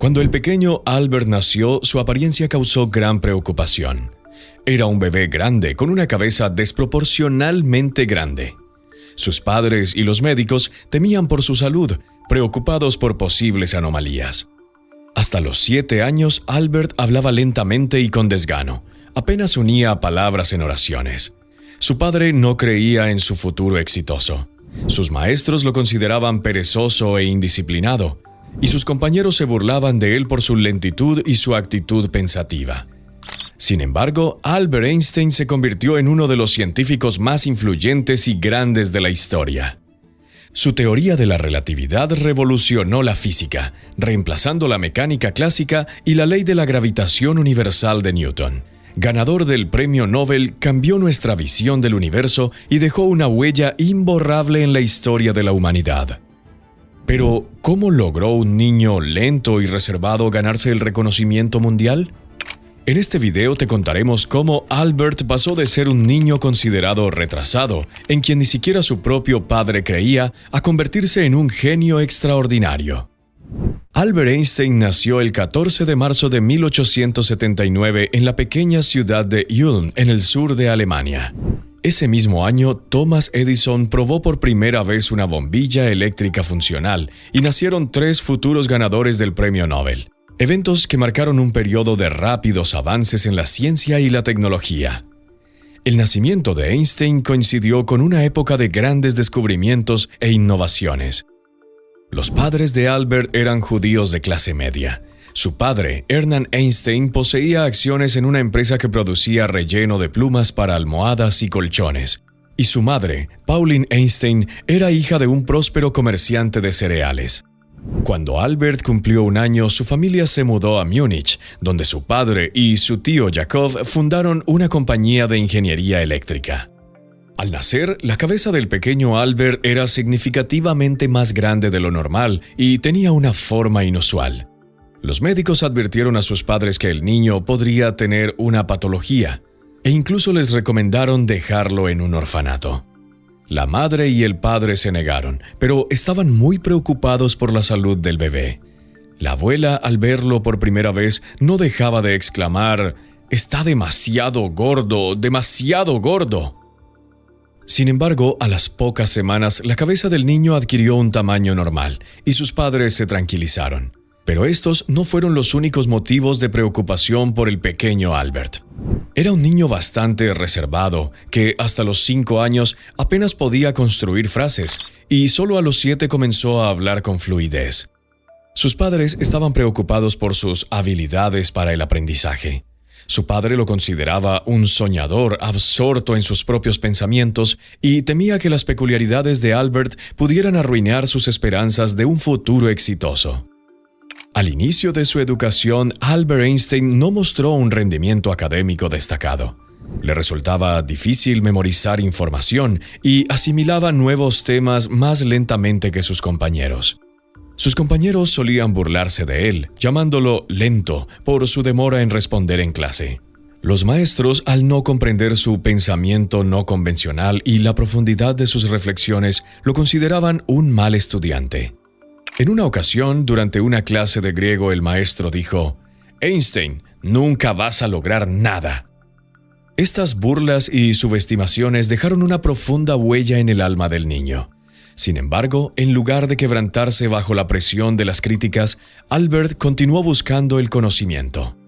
Cuando el pequeño Albert nació, su apariencia causó gran preocupación. Era un bebé grande, con una cabeza desproporcionalmente grande. Sus padres y los médicos temían por su salud, preocupados por posibles anomalías. Hasta los 7 años, Albert hablaba lentamente y con desgano. Apenas unía palabras en oraciones. Su padre no creía en su futuro exitoso. Sus maestros lo consideraban perezoso e indisciplinado, y sus compañeros se burlaban de él por su lentitud y su actitud pensativa. Sin embargo, Albert Einstein se convirtió en uno de los científicos más influyentes y grandes de la historia. Su teoría de la relatividad revolucionó la física, reemplazando la mecánica clásica y la ley de la gravitación universal de Newton. Ganador del Premio Nobel, cambió nuestra visión del universo y dejó una huella imborrable en la historia de la humanidad. Pero, ¿cómo logró un niño lento y reservado ganarse el reconocimiento mundial? En este video te contaremos cómo Albert pasó de ser un niño considerado retrasado, en quien ni siquiera su propio padre creía, a convertirse en un genio extraordinario. Albert Einstein nació el 14 de marzo de 1879 en la pequeña ciudad de Ulm, en el sur de Alemania. Ese mismo año, Thomas Edison probó por primera vez una bombilla eléctrica funcional y nacieron 3 futuros ganadores del Premio Nobel. Eventos que marcaron un periodo de rápidos avances en la ciencia y la tecnología. El nacimiento de Einstein coincidió con una época de grandes descubrimientos e innovaciones. Los padres de Albert eran judíos de clase media. Su padre, Hermann Einstein, poseía acciones en una empresa que producía relleno de plumas para almohadas y colchones. Y su madre, Pauline Einstein, era hija de un próspero comerciante de cereales. Cuando Albert cumplió 1 año, su familia se mudó a Múnich, donde su padre y su tío Jacob fundaron una compañía de ingeniería eléctrica. Al nacer, la cabeza del pequeño Albert era significativamente más grande de lo normal y tenía una forma inusual. Los médicos advirtieron a sus padres que el niño podría tener una patología, e incluso les recomendaron dejarlo en un orfanato. La madre y el padre se negaron, pero estaban muy preocupados por la salud del bebé. La abuela, al verlo por primera vez, no dejaba de exclamar: «¡Está demasiado gordo, demasiado gordo!». Sin embargo, a las pocas semanas, la cabeza del niño adquirió un tamaño normal, y sus padres se tranquilizaron. Pero estos no fueron los únicos motivos de preocupación por el pequeño Albert. Era un niño bastante reservado, que hasta los 5 años apenas podía construir frases, y solo a los 7 comenzó a hablar con fluidez. Sus padres estaban preocupados por sus habilidades para el aprendizaje. Su padre lo consideraba un soñador absorto en sus propios pensamientos y temía que las peculiaridades de Albert pudieran arruinar sus esperanzas de un futuro exitoso. Al inicio de su educación, Albert Einstein no mostró un rendimiento académico destacado. Le resultaba difícil memorizar información y asimilaba nuevos temas más lentamente que sus compañeros. Sus compañeros solían burlarse de él, llamándolo lento por su demora en responder en clase. Los maestros, al no comprender su pensamiento no convencional y la profundidad de sus reflexiones, lo consideraban un mal estudiante. En una ocasión, durante una clase de griego, el maestro dijo: «Einstein, nunca vas a lograr nada». Estas burlas y subestimaciones dejaron una profunda huella en el alma del niño. Sin embargo, en lugar de quebrantarse bajo la presión de las críticas, Albert continuó buscando el conocimiento.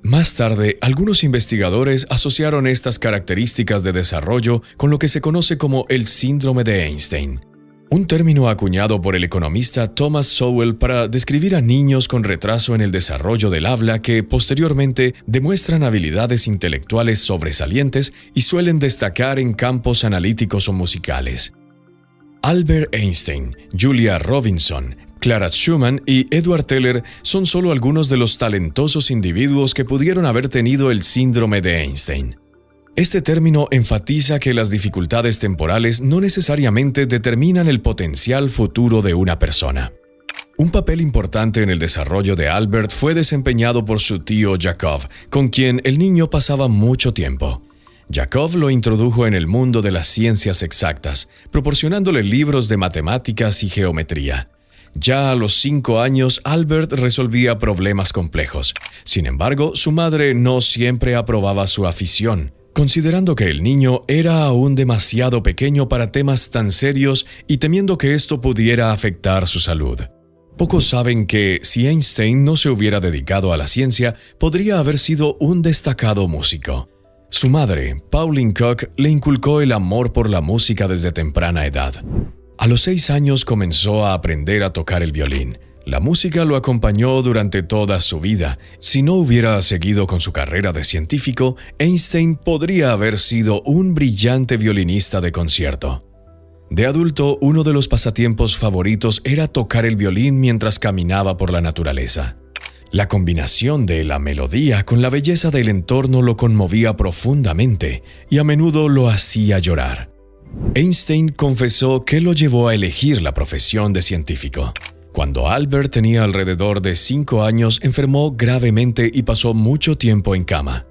Más tarde, algunos investigadores asociaron estas características de desarrollo con lo que se conoce como el síndrome de Einstein, un término acuñado por el economista Thomas Sowell para describir a niños con retraso en el desarrollo del habla que posteriormente demuestran habilidades intelectuales sobresalientes y suelen destacar en campos analíticos o musicales. Albert Einstein, Julia Robinson, Clara Schumann y Edward Teller son solo algunos de los talentosos individuos que pudieron haber tenido el síndrome de Einstein. Este término enfatiza que las dificultades temporales no necesariamente determinan el potencial futuro de una persona. Un papel importante en el desarrollo de Albert fue desempeñado por su tío Jacob, con quien el niño pasaba mucho tiempo. Jacob lo introdujo en el mundo de las ciencias exactas, proporcionándole libros de matemáticas y geometría. Ya a los 5 años, Albert resolvía problemas complejos. Sin embargo, su madre no siempre aprobaba su afición, considerando que el niño era aún demasiado pequeño para temas tan serios y temiendo que esto pudiera afectar su salud. Pocos saben que, si Einstein no se hubiera dedicado a la ciencia, podría haber sido un destacado músico. Su madre, Pauline Koch, le inculcó el amor por la música desde temprana edad. A los 6 años comenzó a aprender a tocar el violín. La música lo acompañó durante toda su vida. Si no hubiera seguido con su carrera de científico, Einstein podría haber sido un brillante violinista de concierto. De adulto, uno de los pasatiempos favoritos era tocar el violín mientras caminaba por la naturaleza. La combinación de la melodía con la belleza del entorno lo conmovía profundamente y a menudo lo hacía llorar. Einstein confesó que lo llevó a elegir la profesión de científico. Cuando Albert tenía alrededor de 5 años, enfermó gravemente y pasó mucho tiempo en cama.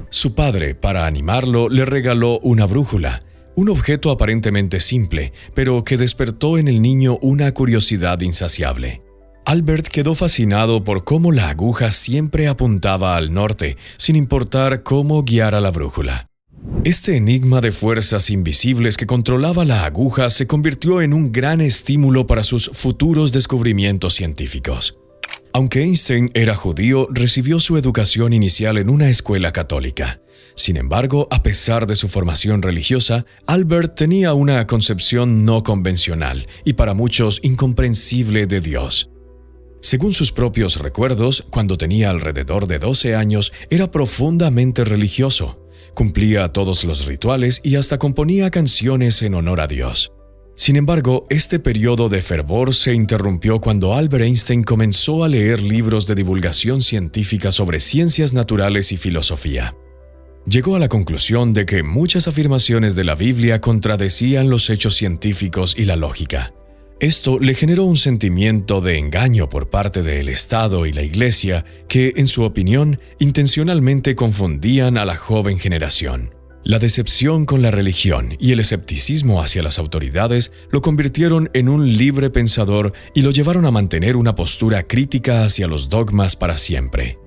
Su padre, para animarlo, le regaló una brújula, un objeto aparentemente simple, pero que despertó en el niño una curiosidad insaciable. Albert quedó fascinado por cómo la aguja siempre apuntaba al norte, sin importar cómo guiara la brújula. Este enigma de fuerzas invisibles que controlaba la aguja se convirtió en un gran estímulo para sus futuros descubrimientos científicos. Aunque Einstein era judío, recibió su educación inicial en una escuela católica. Sin embargo, a pesar de su formación religiosa, Albert tenía una concepción no convencional y para muchos incomprensible de Dios. Según sus propios recuerdos, cuando tenía alrededor de 12 años, era profundamente religioso. Cumplía todos los rituales y hasta componía canciones en honor a Dios. Sin embargo, este periodo de fervor se interrumpió cuando Albert Einstein comenzó a leer libros de divulgación científica sobre ciencias naturales y filosofía. Llegó a la conclusión de que muchas afirmaciones de la Biblia contradecían los hechos científicos y la lógica. Esto le generó un sentimiento de engaño por parte del Estado y la Iglesia que, en su opinión, intencionalmente confundían a la joven generación. La decepción con la religión y el escepticismo hacia las autoridades lo convirtieron en un libre pensador y lo llevaron a mantener una postura crítica hacia los dogmas para siempre.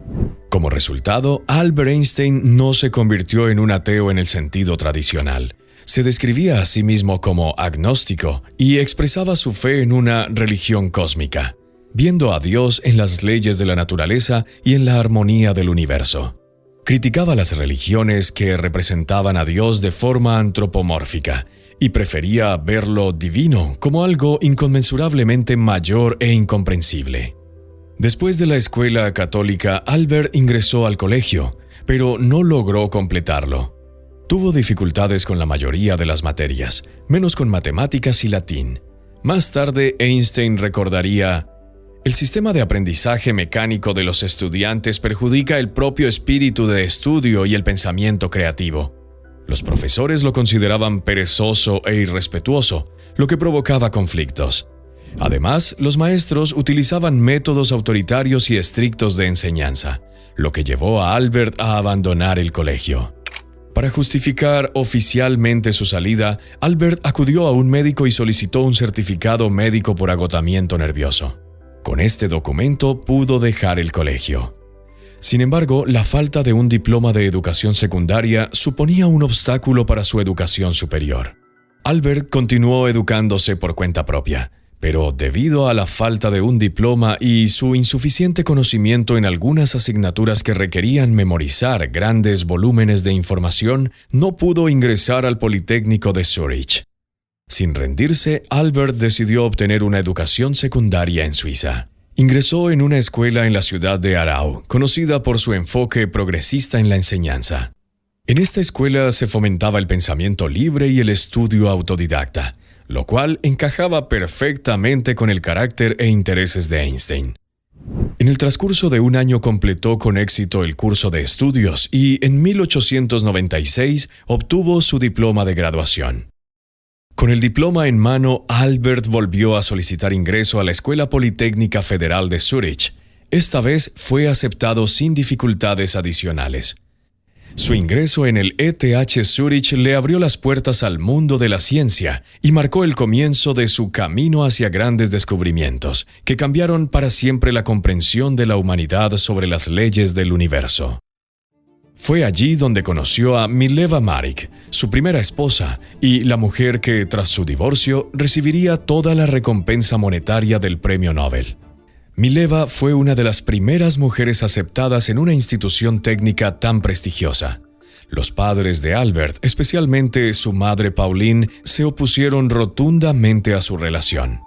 Como resultado, Albert Einstein no se convirtió en un ateo en el sentido tradicional. Se describía a sí mismo como agnóstico y expresaba su fe en una religión cósmica, viendo a Dios en las leyes de la naturaleza y en la armonía del universo. Criticaba las religiones que representaban a Dios de forma antropomórfica y prefería ver lo divino como algo inconmensurablemente mayor e incomprensible. Después de la escuela católica, Albert ingresó al colegio, pero no logró completarlo. Tuvo dificultades con la mayoría de las materias, menos con matemáticas y latín. Más tarde, Einstein recordaría: el sistema de aprendizaje mecánico de los estudiantes perjudica el propio espíritu de estudio y el pensamiento creativo. Los profesores lo consideraban perezoso e irrespetuoso, lo que provocaba conflictos. Además, los maestros utilizaban métodos autoritarios y estrictos de enseñanza, lo que llevó a Albert a abandonar el colegio. Para justificar oficialmente su salida, Albert acudió a un médico y solicitó un certificado médico por agotamiento nervioso. Con este documento pudo dejar el colegio. Sin embargo, la falta de un diploma de educación secundaria suponía un obstáculo para su educación superior. Albert continuó educándose por cuenta propia, pero debido a la falta de un diploma y su insuficiente conocimiento en algunas asignaturas que requerían memorizar grandes volúmenes de información, no pudo ingresar al Politécnico de Zúrich. Sin rendirse, Albert decidió obtener una educación secundaria en Suiza. Ingresó en una escuela en la ciudad de Aarau, conocida por su enfoque progresista en la enseñanza. En esta escuela se fomentaba el pensamiento libre y el estudio autodidacta, lo cual encajaba perfectamente con el carácter e intereses de Einstein. En el transcurso de un año completó con éxito el curso de estudios y en 1896 obtuvo su diploma de graduación. Con el diploma en mano, Albert volvió a solicitar ingreso a la Escuela Politécnica Federal de Zúrich. Esta vez fue aceptado sin dificultades adicionales. Su ingreso en el ETH Zurich le abrió las puertas al mundo de la ciencia y marcó el comienzo de su camino hacia grandes descubrimientos, que cambiaron para siempre la comprensión de la humanidad sobre las leyes del universo. Fue allí donde conoció a Mileva Maric, su primera esposa, y la mujer que, tras su divorcio, recibiría toda la recompensa monetaria del Premio Nobel. Mileva fue una de las primeras mujeres aceptadas en una institución técnica tan prestigiosa. Los padres de Albert, especialmente su madre Pauline, se opusieron rotundamente a su relación.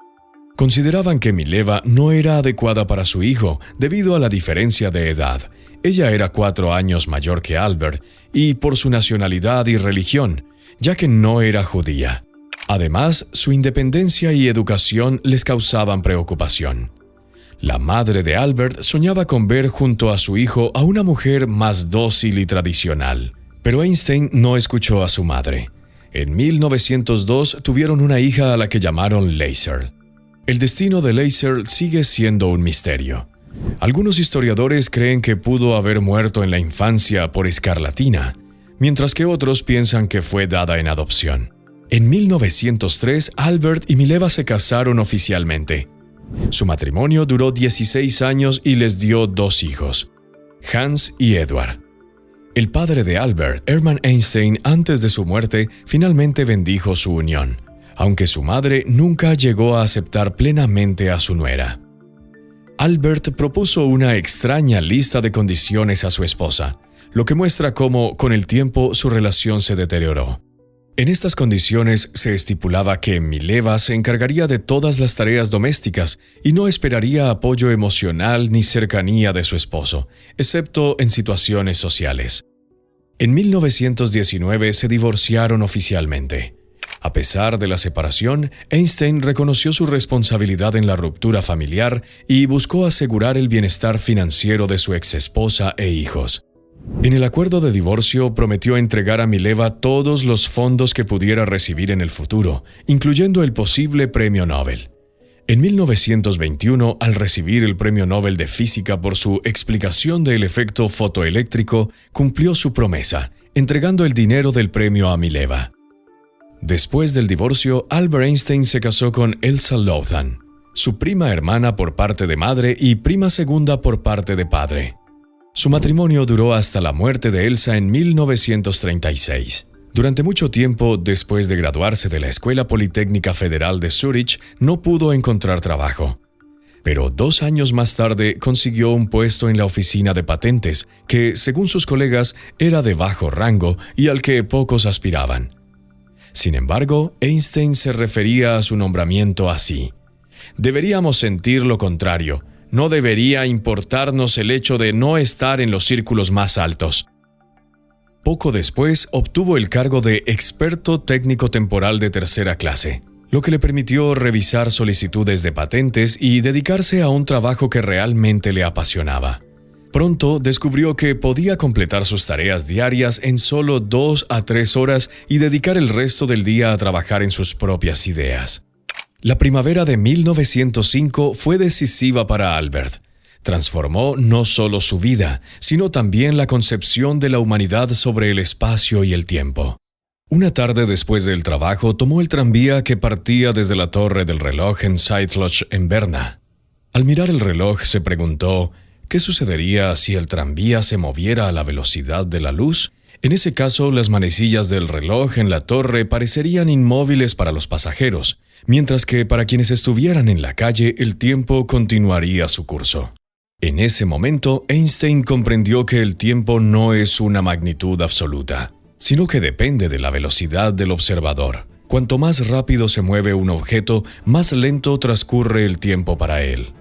Consideraban que Mileva no era adecuada para su hijo debido a la diferencia de edad. Ella era 4 años mayor que Albert y por su nacionalidad y religión, ya que no era judía. Además, su independencia y educación les causaban preocupación. La madre de Albert soñaba con ver junto a su hijo a una mujer más dócil y tradicional. Pero Einstein no escuchó a su madre. En 1902 tuvieron una hija a la que llamaron Laser. El destino de Laser sigue siendo un misterio. Algunos historiadores creen que pudo haber muerto en la infancia por escarlatina, mientras que otros piensan que fue dada en adopción. En 1903, Albert y Mileva se casaron oficialmente. Su matrimonio duró 16 años y les dio 2 hijos, Hans y Edward. El padre de Albert, Hermann Einstein, antes de su muerte, finalmente bendijo su unión, aunque su madre nunca llegó a aceptar plenamente a su nuera. Albert propuso una extraña lista de condiciones a su esposa, lo que muestra cómo, con el tiempo, su relación se deterioró. En estas condiciones se estipulaba que Mileva se encargaría de todas las tareas domésticas y no esperaría apoyo emocional ni cercanía de su esposo, excepto en situaciones sociales. En 1919 se divorciaron oficialmente. A pesar de la separación, Einstein reconoció su responsabilidad en la ruptura familiar y buscó asegurar el bienestar financiero de su exesposa e hijos. En el acuerdo de divorcio prometió entregar a Mileva todos los fondos que pudiera recibir en el futuro, incluyendo el posible Premio Nobel. En 1921, al recibir el Premio Nobel de Física por su explicación del efecto fotoeléctrico, cumplió su promesa, entregando el dinero del premio a Mileva. Después del divorcio, Albert Einstein se casó con Elsa Lothan, su prima hermana por parte de madre y prima segunda por parte de padre. Su matrimonio duró hasta la muerte de Elsa en 1936. Durante mucho tiempo, después de graduarse de la Escuela Politécnica Federal de Zúrich, no pudo encontrar trabajo. Pero 2 años más tarde consiguió un puesto en la oficina de patentes, que, según sus colegas, era de bajo rango y al que pocos aspiraban. Sin embargo, Einstein se refería a su nombramiento así: «Deberíamos sentir lo contrario. No debería importarnos el hecho de no estar en los círculos más altos». Poco después obtuvo el cargo de experto técnico temporal de tercera clase, lo que le permitió revisar solicitudes de patentes y dedicarse a un trabajo que realmente le apasionaba. Pronto descubrió que podía completar sus tareas diarias en solo 2 a 3 horas y dedicar el resto del día a trabajar en sus propias ideas. La primavera de 1905 fue decisiva para Albert. Transformó no solo su vida, sino también la concepción de la humanidad sobre el espacio y el tiempo. Una tarde después del trabajo tomó el tranvía que partía desde la torre del reloj en Siedlce en Berna. Al mirar el reloj se preguntó, ¿qué sucedería si el tranvía se moviera a la velocidad de la luz? En ese caso, las manecillas del reloj en la torre parecerían inmóviles para los pasajeros, mientras que para quienes estuvieran en la calle el tiempo continuaría su curso. En ese momento, Einstein comprendió que el tiempo no es una magnitud absoluta, sino que depende de la velocidad del observador. Cuanto más rápido se mueve un objeto, más lento transcurre el tiempo para él.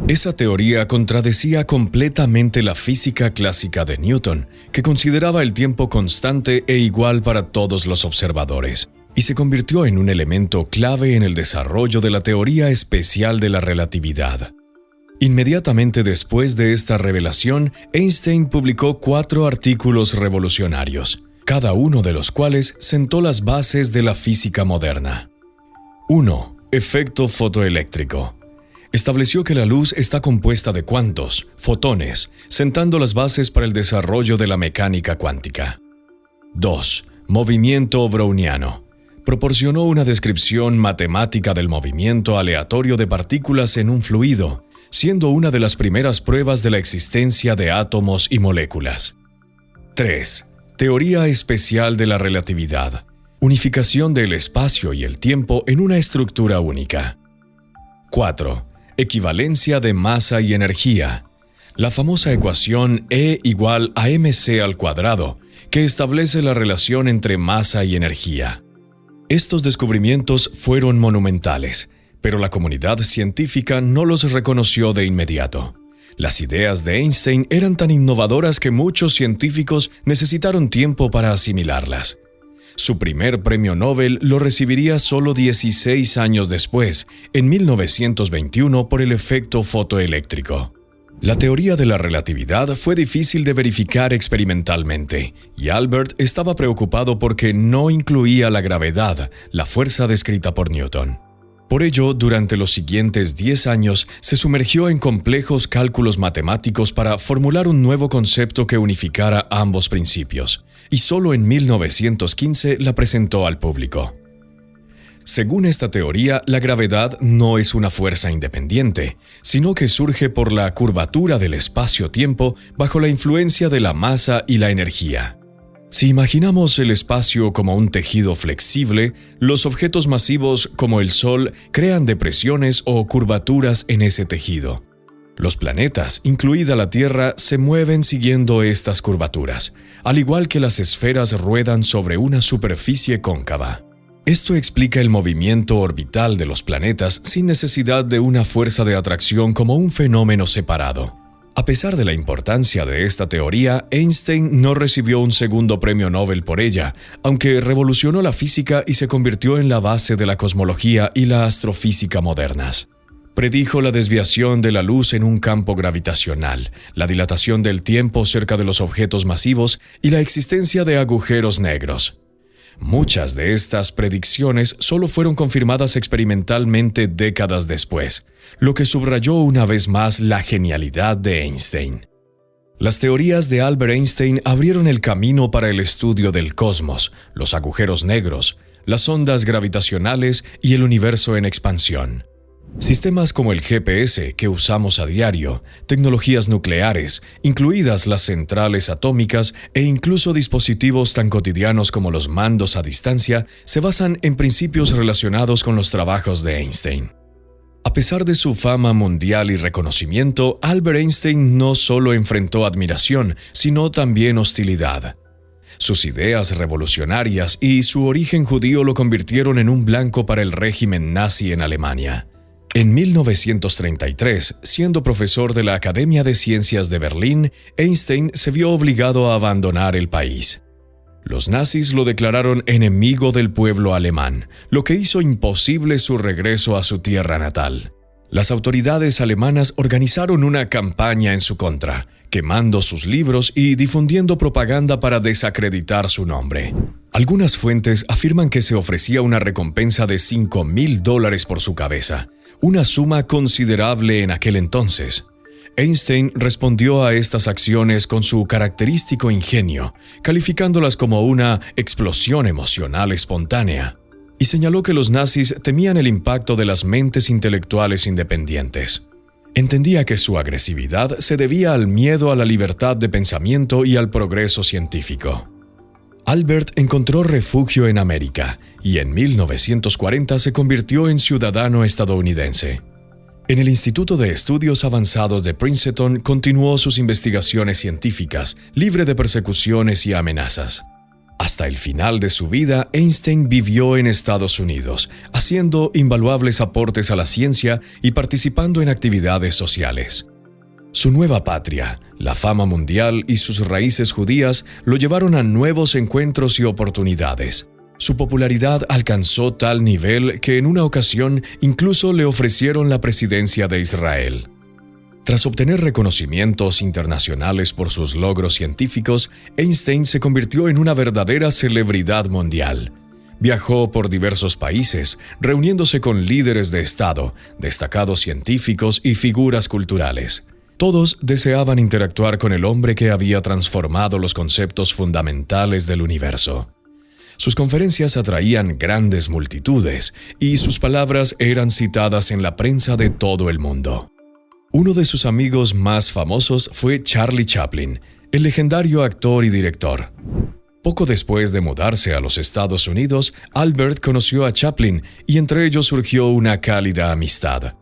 Esa teoría contradecía completamente la física clásica de Newton, que consideraba el tiempo constante e igual para todos los observadores, y se convirtió en un elemento clave en el desarrollo de la teoría especial de la relatividad. Inmediatamente después de esta revelación, Einstein publicó 4 artículos revolucionarios, cada uno de los cuales sentó las bases de la física moderna. 1. Efecto fotoeléctrico. Estableció que la luz está compuesta de cuantos, fotones, sentando las bases para el desarrollo de la mecánica cuántica. 2. Movimiento browniano. Proporcionó una descripción matemática del movimiento aleatorio de partículas en un fluido, siendo una de las primeras pruebas de la existencia de átomos y moléculas. 3. Teoría especial de la relatividad. Unificación del espacio y el tiempo en una estructura única. 4. Equivalencia de masa y energía. La famosa ecuación E igual a mc², que establece la relación entre masa y energía. Estos descubrimientos fueron monumentales, pero la comunidad científica no los reconoció de inmediato. Las ideas de Einstein eran tan innovadoras que muchos científicos necesitaron tiempo para asimilarlas. Su primer premio Nobel lo recibiría solo 16 años después, en 1921, por el efecto fotoeléctrico. La teoría de la relatividad fue difícil de verificar experimentalmente, y Albert estaba preocupado porque no incluía la gravedad, la fuerza descrita por Newton. Por ello, durante los siguientes 10 años, se sumergió en complejos cálculos matemáticos para formular un nuevo concepto que unificara ambos principios, y solo en 1915 la presentó al público. Según esta teoría, la gravedad no es una fuerza independiente, sino que surge por la curvatura del espacio-tiempo bajo la influencia de la masa y la energía. Si imaginamos el espacio como un tejido flexible, los objetos masivos como el Sol crean depresiones o curvaturas en ese tejido. Los planetas, incluida la Tierra, se mueven siguiendo estas curvaturas, al igual que las esferas ruedan sobre una superficie cóncava. Esto explica el movimiento orbital de los planetas sin necesidad de una fuerza de atracción como un fenómeno separado. A pesar de la importancia de esta teoría, Einstein no recibió un segundo premio Nobel por ella, aunque revolucionó la física y se convirtió en la base de la cosmología y la astrofísica modernas. Predijo la desviación de la luz en un campo gravitacional, la dilatación del tiempo cerca de los objetos masivos y la existencia de agujeros negros. Muchas de estas predicciones solo fueron confirmadas experimentalmente décadas después, lo que subrayó una vez más la genialidad de Einstein. Las teorías de Albert Einstein abrieron el camino para el estudio del cosmos, los agujeros negros, las ondas gravitacionales y el universo en expansión. Sistemas como el GPS que usamos a diario, tecnologías nucleares, incluidas las centrales atómicas e incluso dispositivos tan cotidianos como los mandos a distancia, se basan en principios relacionados con los trabajos de Einstein. A pesar de su fama mundial y reconocimiento, Albert Einstein no solo enfrentó admiración, sino también hostilidad. Sus ideas revolucionarias y su origen judío lo convirtieron en un blanco para el régimen nazi en Alemania. En 1933, siendo profesor de la Academia de Ciencias de Berlín, Einstein se vio obligado a abandonar el país. Los nazis lo declararon enemigo del pueblo alemán, lo que hizo imposible su regreso a su tierra natal. Las autoridades alemanas organizaron una campaña en su contra, quemando sus libros y difundiendo propaganda para desacreditar su nombre. Algunas fuentes afirman que se ofrecía una recompensa de $5,000 por su cabeza, una suma considerable en aquel entonces. Einstein respondió a estas acciones con su característico ingenio, calificándolas como una explosión emocional espontánea, y señaló que los nazis temían el impacto de las mentes intelectuales independientes. Entendía que su agresividad se debía al miedo a la libertad de pensamiento y al progreso científico. Albert encontró refugio en América y en 1940 se convirtió en ciudadano estadounidense. En el Instituto de Estudios Avanzados de Princeton continuó sus investigaciones científicas, libre de persecuciones y amenazas. Hasta el final de su vida, Einstein vivió en Estados Unidos, haciendo invaluables aportes a la ciencia y participando en actividades sociales. Su nueva patria, la fama mundial y sus raíces judías lo llevaron a nuevos encuentros y oportunidades. Su popularidad alcanzó tal nivel que en una ocasión incluso le ofrecieron la presidencia de Israel. Tras obtener reconocimientos internacionales por sus logros científicos, Einstein se convirtió en una verdadera celebridad mundial. Viajó por diversos países, reuniéndose con líderes de Estado, destacados científicos y figuras culturales. Todos deseaban interactuar con el hombre que había transformado los conceptos fundamentales del universo. Sus conferencias atraían grandes multitudes y sus palabras eran citadas en la prensa de todo el mundo. Uno de sus amigos más famosos fue Charlie Chaplin, el legendario actor y director. Poco después de mudarse a los Estados Unidos, Albert conoció a Chaplin y entre ellos surgió una cálida amistad.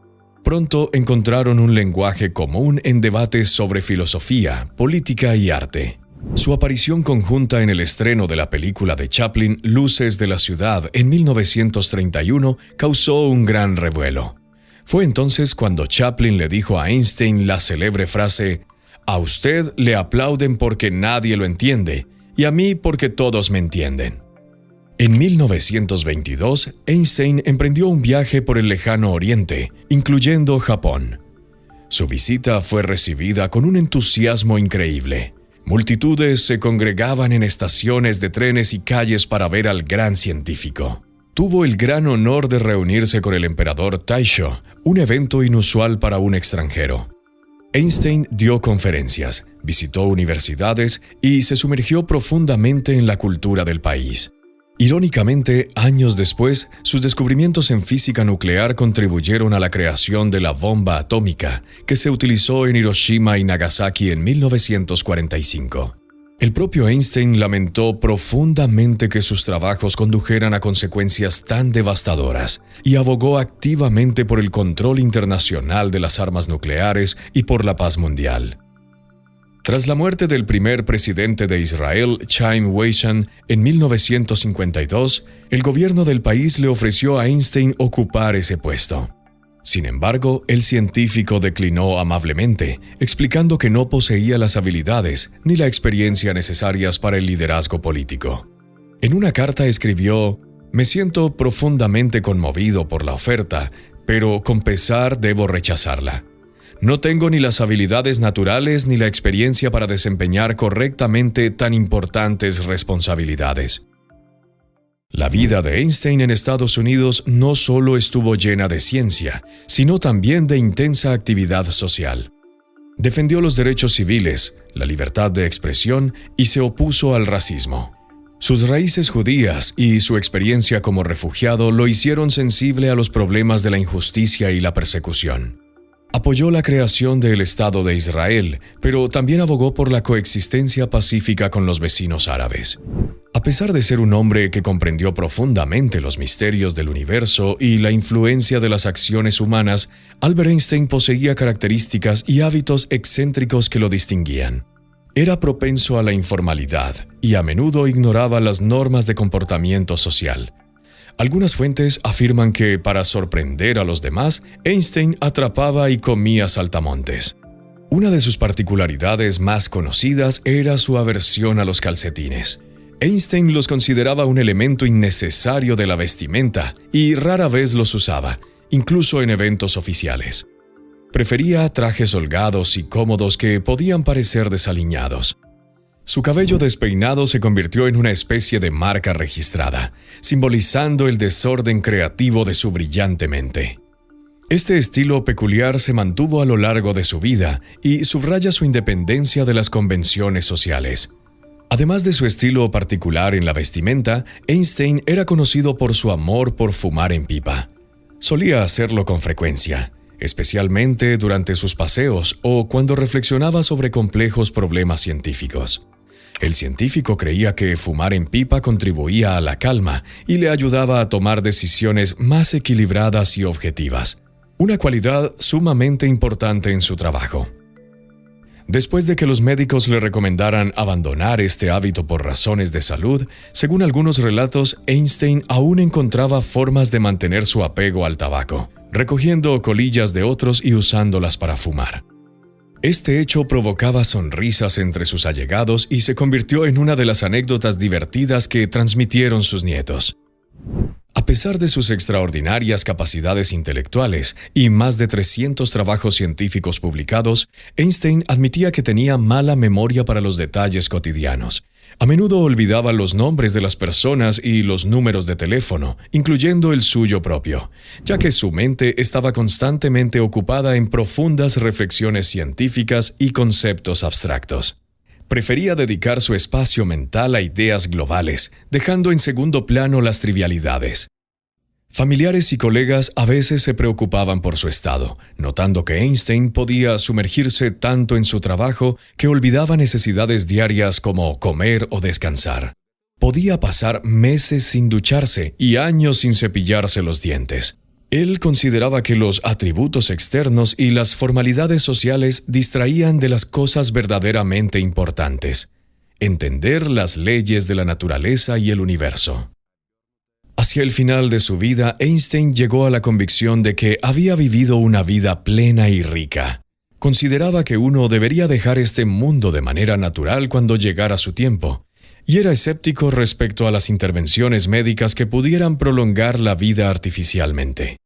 Pronto encontraron un lenguaje común en debates sobre filosofía, política y arte. Su aparición conjunta en el estreno de la película de Chaplin, Luces de la ciudad, en 1931, causó un gran revuelo. Fue entonces cuando Chaplin le dijo a Einstein la célebre frase: «A usted le aplauden porque nadie lo entiende, y a mí porque todos me entienden». En 1922, Einstein emprendió un viaje por el lejano Oriente, incluyendo Japón. Su visita fue recibida con un entusiasmo increíble. Multitudes se congregaban en estaciones de trenes y calles para ver al gran científico. Tuvo el gran honor de reunirse con el emperador Taisho, un evento inusual para un extranjero. Einstein dio conferencias, visitó universidades y se sumergió profundamente en la cultura del país. Irónicamente, años después, sus descubrimientos en física nuclear contribuyeron a la creación de la bomba atómica, que se utilizó en Hiroshima y Nagasaki en 1945. El propio Einstein lamentó profundamente que sus trabajos condujeran a consecuencias tan devastadoras y abogó activamente por el control internacional de las armas nucleares y por la paz mundial. Tras la muerte del primer presidente de Israel, Chaim Weizmann, en 1952, el gobierno del país le ofreció a Einstein ocupar ese puesto. Sin embargo, el científico declinó amablemente, explicando que no poseía las habilidades ni la experiencia necesarias para el liderazgo político. En una carta escribió: «Me siento profundamente conmovido por la oferta, pero con pesar debo rechazarla. No tengo ni las habilidades naturales ni la experiencia para desempeñar correctamente tan importantes responsabilidades». La vida de Einstein en Estados Unidos no solo estuvo llena de ciencia, sino también de intensa actividad social. Defendió los derechos civiles, la libertad de expresión y se opuso al racismo. Sus raíces judías y su experiencia como refugiado lo hicieron sensible a los problemas de la injusticia y la persecución. Apoyó la creación del Estado de Israel, pero también abogó por la coexistencia pacífica con los vecinos árabes. A pesar de ser un hombre que comprendió profundamente los misterios del universo y la influencia de las acciones humanas, Albert Einstein poseía características y hábitos excéntricos que lo distinguían. Era propenso a la informalidad y a menudo ignoraba las normas de comportamiento social. Algunas fuentes afirman que, para sorprender a los demás, Einstein atrapaba y comía saltamontes. Una de sus particularidades más conocidas era su aversión a los calcetines. Einstein los consideraba un elemento innecesario de la vestimenta y rara vez los usaba, incluso en eventos oficiales. Prefería trajes holgados y cómodos que podían parecer desaliñados. Su cabello despeinado se convirtió en una especie de marca registrada, simbolizando el desorden creativo de su brillante mente. Este estilo peculiar se mantuvo a lo largo de su vida y subraya su independencia de las convenciones sociales. Además de su estilo particular en la vestimenta, Einstein era conocido por su amor por fumar en pipa. Solía hacerlo con frecuencia, especialmente durante sus paseos o cuando reflexionaba sobre complejos problemas científicos. El científico creía que fumar en pipa contribuía a la calma y le ayudaba a tomar decisiones más equilibradas y objetivas, una cualidad sumamente importante en su trabajo. Después de que los médicos le recomendaran abandonar este hábito por razones de salud, según algunos relatos, Einstein aún encontraba formas de mantener su apego al tabaco, recogiendo colillas de otros y usándolas para fumar. Este hecho provocaba sonrisas entre sus allegados y se convirtió en una de las anécdotas divertidas que transmitieron sus nietos. A A pesar de sus extraordinarias capacidades intelectuales y más de 300 trabajos científicos publicados, Einstein admitía que tenía mala memoria para los detalles cotidianos. A menudo olvidaba los nombres de las personas y los números de teléfono, incluyendo el suyo propio, ya que su mente estaba constantemente ocupada en profundas reflexiones científicas y conceptos abstractos. Prefería dedicar su espacio mental a ideas globales, dejando en segundo plano las trivialidades. Familiares y colegas a veces se preocupaban por su estado, notando que Einstein podía sumergirse tanto en su trabajo que olvidaba necesidades diarias como comer o descansar. Podía pasar meses sin ducharse y años sin cepillarse los dientes. Él consideraba que los atributos externos y las formalidades sociales distraían de las cosas verdaderamente importantes: entender las leyes de la naturaleza y el universo. Hacia el final de su vida, Einstein llegó a la convicción de que había vivido una vida plena y rica. Consideraba que uno debería dejar este mundo de manera natural cuando llegara su tiempo, y era escéptico respecto a las intervenciones médicas que pudieran prolongar la vida artificialmente.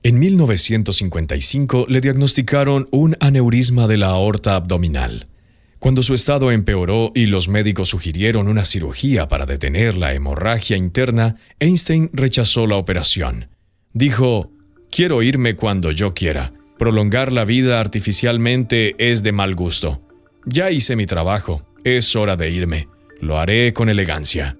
En 1955 le diagnosticaron un aneurisma de la aorta abdominal. Cuando su estado empeoró y los médicos sugirieron una cirugía para detener la hemorragia interna, Einstein rechazó la operación. Dijo: «Quiero irme cuando yo quiera. Prolongar la vida artificialmente es de mal gusto. Ya hice mi trabajo, es hora de irme. Lo haré con elegancia».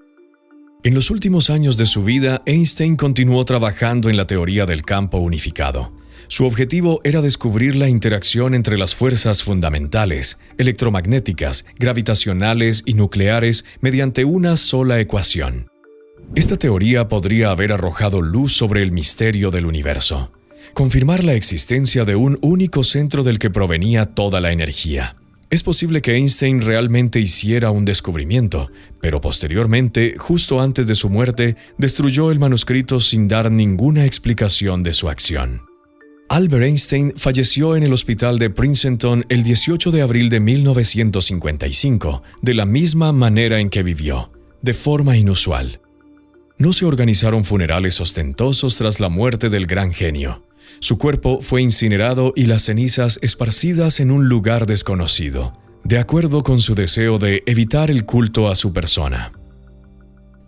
En los últimos años de su vida, Einstein continuó trabajando en la teoría del campo unificado. Su objetivo era descubrir la interacción entre las fuerzas fundamentales, electromagnéticas, gravitacionales y nucleares mediante una sola ecuación. Esta teoría podría haber arrojado luz sobre el misterio del universo, confirmar la existencia de un único centro del que provenía toda la energía. Es posible que Einstein realmente hiciera un descubrimiento, pero posteriormente, justo antes de su muerte, destruyó el manuscrito sin dar ninguna explicación de su acción. Albert Einstein falleció en el hospital de Princeton el 18 de abril de 1955, de la misma manera en que vivió, de forma inusual. No se organizaron funerales ostentosos tras la muerte del gran genio. Su cuerpo fue incinerado y las cenizas esparcidas en un lugar desconocido, de acuerdo con su deseo de evitar el culto a su persona.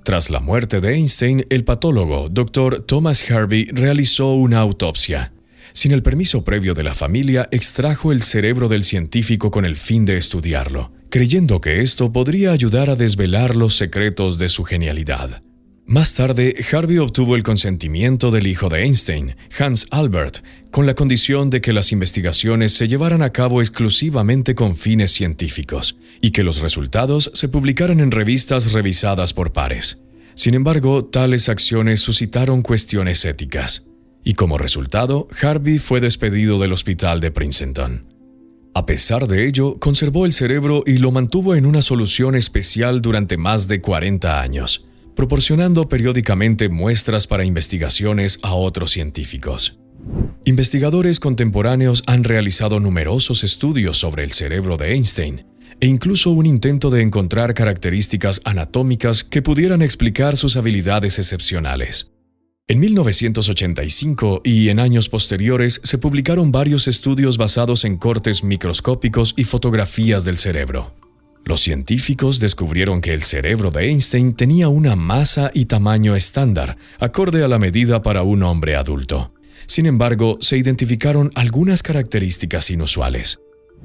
Tras la muerte de Einstein, el patólogo Dr. Thomas Harvey realizó una autopsia. Sin el permiso previo de la familia, extrajo el cerebro del científico con el fin de estudiarlo, creyendo que esto podría ayudar a desvelar los secretos de su genialidad. Más tarde, Harvey obtuvo el consentimiento del hijo de Einstein, Hans Albert, con la condición de que las investigaciones se llevaran a cabo exclusivamente con fines científicos y que los resultados se publicaran en revistas revisadas por pares. Sin embargo, tales acciones suscitaron cuestiones éticas, y como resultado, Harvey fue despedido del hospital de Princeton. A pesar de ello, conservó el cerebro y lo mantuvo en una solución especial durante más de 40 años. Proporcionando periódicamente muestras para investigaciones a otros científicos. Investigadores contemporáneos han realizado numerosos estudios sobre el cerebro de Einstein, e incluso un intento de encontrar características anatómicas que pudieran explicar sus habilidades excepcionales. En 1985 y en años posteriores se publicaron varios estudios basados en cortes microscópicos y fotografías del cerebro. Los científicos descubrieron que el cerebro de Einstein tenía una masa y tamaño estándar, acorde a la medida para un hombre adulto. Sin embargo, se identificaron algunas características inusuales.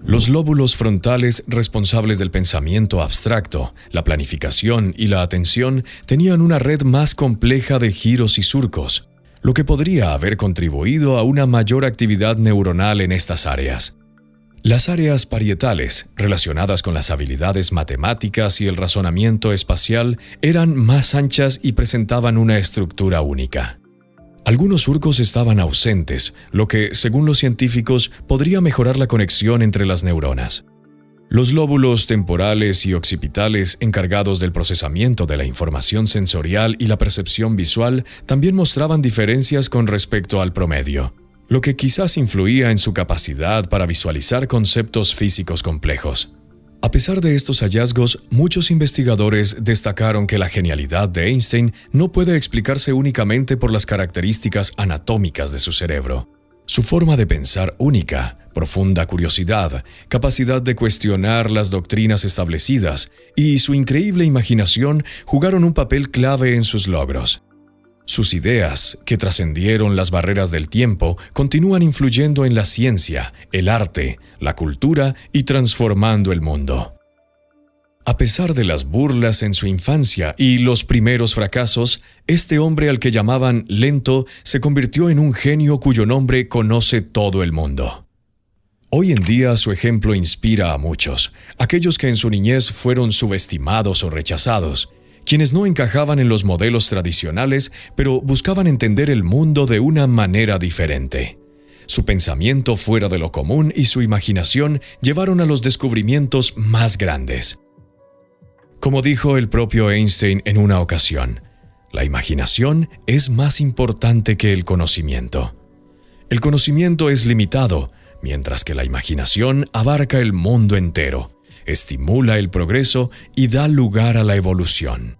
Los lóbulos frontales responsables del pensamiento abstracto, la planificación y la atención tenían una red más compleja de giros y surcos, lo que podría haber contribuido a una mayor actividad neuronal en estas áreas. Las áreas parietales, relacionadas con las habilidades matemáticas y el razonamiento espacial, eran más anchas y presentaban una estructura única. Algunos surcos estaban ausentes, lo que, según los científicos, podría mejorar la conexión entre las neuronas. Los lóbulos temporales y occipitales, encargados del procesamiento de la información sensorial y la percepción visual, también mostraban diferencias con respecto al promedio, lo que quizás influía en su capacidad para visualizar conceptos físicos complejos. A pesar de estos hallazgos, muchos investigadores destacaron que la genialidad de Einstein no puede explicarse únicamente por las características anatómicas de su cerebro. Su forma de pensar única, profunda curiosidad, capacidad de cuestionar las doctrinas establecidas y su increíble imaginación jugaron un papel clave en sus logros. Sus ideas, que trascendieron las barreras del tiempo, continúan influyendo en la ciencia, el arte, la cultura y transformando el mundo. A pesar de las burlas en su infancia y los primeros fracasos, este hombre al que llamaban lento se convirtió en un genio cuyo nombre conoce todo el mundo. Hoy en día su ejemplo inspira a muchos, aquellos que en su niñez fueron subestimados o rechazados, quienes no encajaban en los modelos tradicionales, pero buscaban entender el mundo de una manera diferente. Su pensamiento fuera de lo común y su imaginación llevaron a los descubrimientos más grandes. Como dijo el propio Einstein en una ocasión, la imaginación es más importante que el conocimiento. El conocimiento es limitado, mientras que la imaginación abarca el mundo entero, estimula el progreso y da lugar a la evolución.